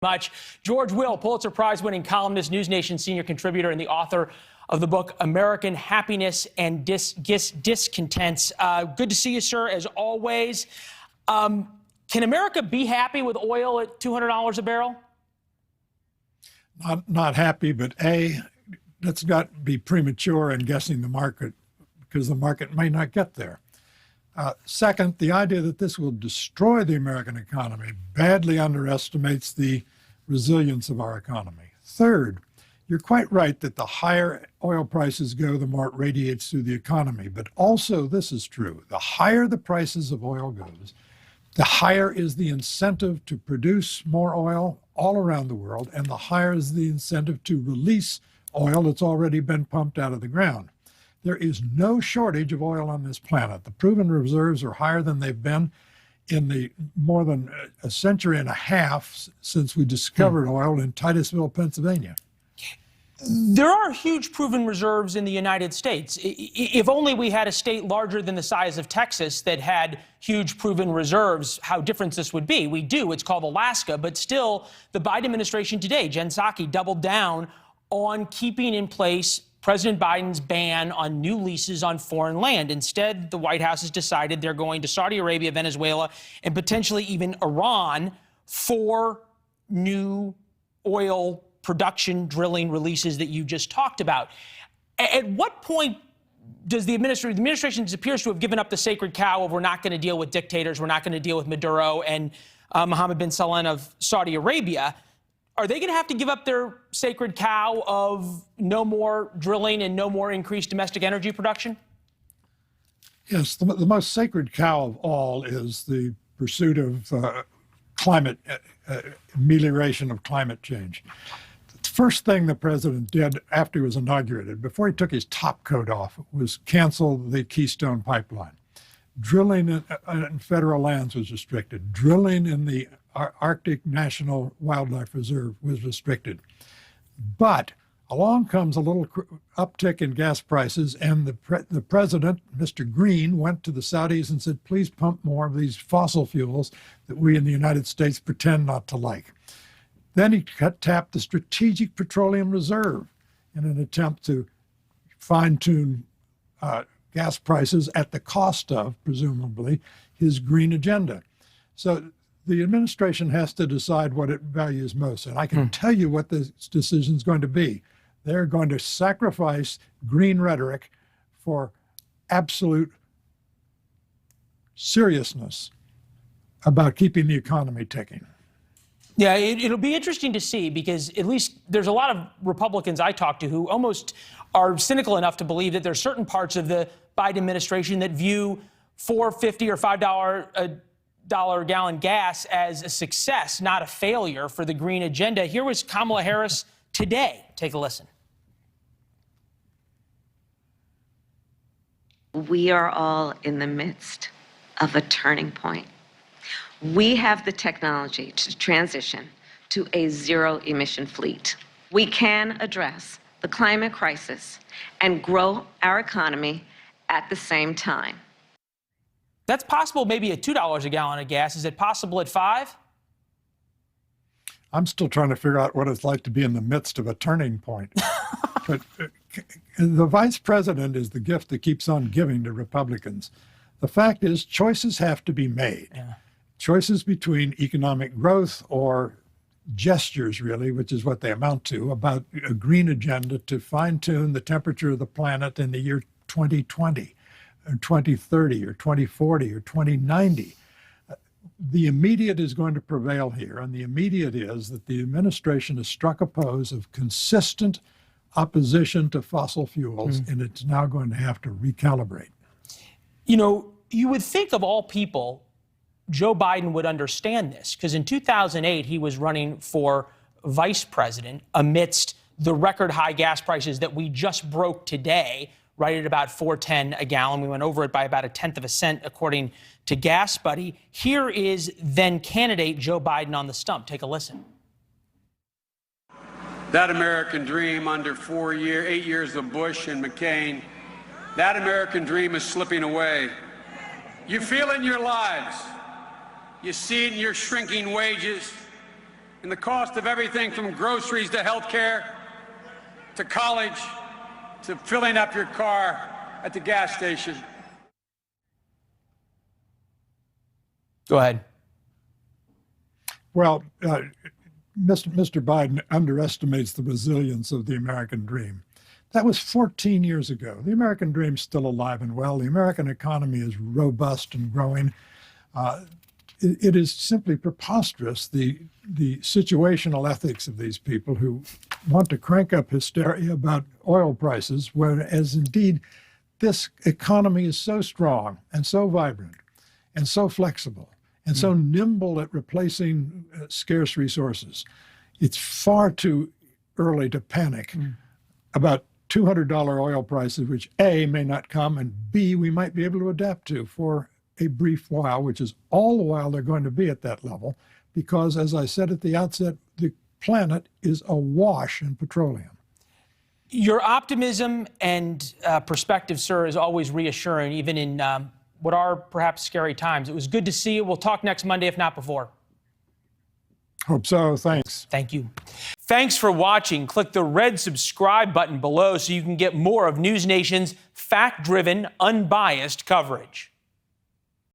Much. George Will, Pulitzer Prize-winning columnist, NewsNation senior contributor, and the author of the book American Happiness and Discontents. Good to see you, sir, as always. Can America be happy with oil at $200 a barrel? Not happy, but let's not be premature in guessing the market, because the market may not get there. Second, the idea that this will destroy the American economy badly underestimates the resilience of our economy. Third, you're quite right that the higher oil prices go, the more it radiates through the economy. But also this is true. The higher the prices of oil goes, the higher is the incentive to produce more oil all around the world, and the higher is the incentive to release oil that's already been pumped out of the ground. There is no shortage of oil on this planet. The proven reserves are higher than they've been in the more than a century and a half since we discovered oil in Titusville, Pennsylvania. There are huge proven reserves in the United States. If only we had a state larger than the size of Texas that had huge proven reserves, how different this would be. We do. It's called Alaska. But still, the Biden administration today, Jen Psaki, doubled down on keeping in place President Biden's ban on new leases on foreign land. Instead, the White House has decided they're going to Saudi Arabia, Venezuela, and potentially even Iran for new oil production, drilling releases that you just talked about. At what point does the administration appears to have given up the sacred cow of we're not going to deal with dictators, we're not going to deal with Maduro and Mohammed bin Salman of Saudi Arabia? Are they going to have to give up their sacred cow of no more drilling and no more increased domestic energy production? Yes, the most sacred cow of all is the pursuit of amelioration of climate change. The first thing the president did after he was inaugurated, before he took his top coat off, was cancel the Keystone Pipeline. Drilling in federal lands was restricted. Drilling in the Arctic National Wildlife Reserve was restricted. But along comes a little uptick in gas prices, and the president, Mr. Green, went to the Saudis and said, please pump more of these fossil fuels that we in the United States pretend not to like. Then he tapped the Strategic Petroleum Reserve in an attempt to fine-tune gas prices at the cost of, presumably, his green agenda. So the administration has to decide what it values most. And I can tell you what this decision is going to be. They're going to sacrifice green rhetoric for absolute seriousness about keeping the economy ticking. Yeah, it'll be interesting to see, because at least there's a lot of Republicans I talk to who almost are cynical enough to believe that there's certain parts of the Biden administration that view $4.50 or $5 a gallon gas as a success, not a failure for the green agenda. Here was Kamala Harris today. Take a listen. We are all in the midst of a turning point. We have the technology to transition to a zero-emission fleet. We can address the climate crisis and grow our economy at the same time. That's possible maybe at $2 a gallon of gas. Is it possible at $5? I'm still trying to figure out what it's like to be in the midst of a turning point. But the vice president is the gift that keeps on giving to Republicans. The fact is, choices have to be made. Yeah. Choices between economic growth or gestures, really, which is what they amount to, about a green agenda to fine-tune the temperature of the planet in the year 2020, or 2030, or 2040, or 2090. The immediate is going to prevail here, and the immediate is that the administration has struck a pose of consistent opposition to fossil fuels, and it's now going to have to recalibrate. You know, you would think of all people, Joe Biden would understand this, because in 2008, he was running for vice president amidst the record high gas prices that we just broke today, right at about $4.10 a gallon. We went over it by about 1/10 of a cent, according to Gas Buddy. Here is then candidate Joe Biden on the stump. Take a listen. That American dream under 8 years of Bush and McCain, that American dream is slipping away. You feel it in your lives. You see it in your shrinking wages. and the cost of everything from groceries to health care to college to filling up your car at the gas station. Go ahead. Well, Mr. Biden underestimates the resilience of the American dream. That was 14 years ago. The American dream's still alive and well. The American economy is robust and growing. It is simply preposterous, the situational ethics of these people who want to crank up hysteria about oil prices, whereas indeed this economy is so strong and so vibrant and so flexible and so nimble at replacing scarce resources. It's far too early to panic about $200 oil prices, which A, may not come, and B, we might be able to adapt to for a brief while, which is all the while they're going to be at that level, because, as I said at the outset, the planet is awash in petroleum. Your optimism and perspective, sir, is always reassuring, even in what are perhaps scary times. It was good to see you. We'll talk next Monday, if not before. Hope so. Thanks. Thank you. Thanks for watching. Click the red subscribe button below so you can get more of NewsNation's fact-driven, unbiased coverage.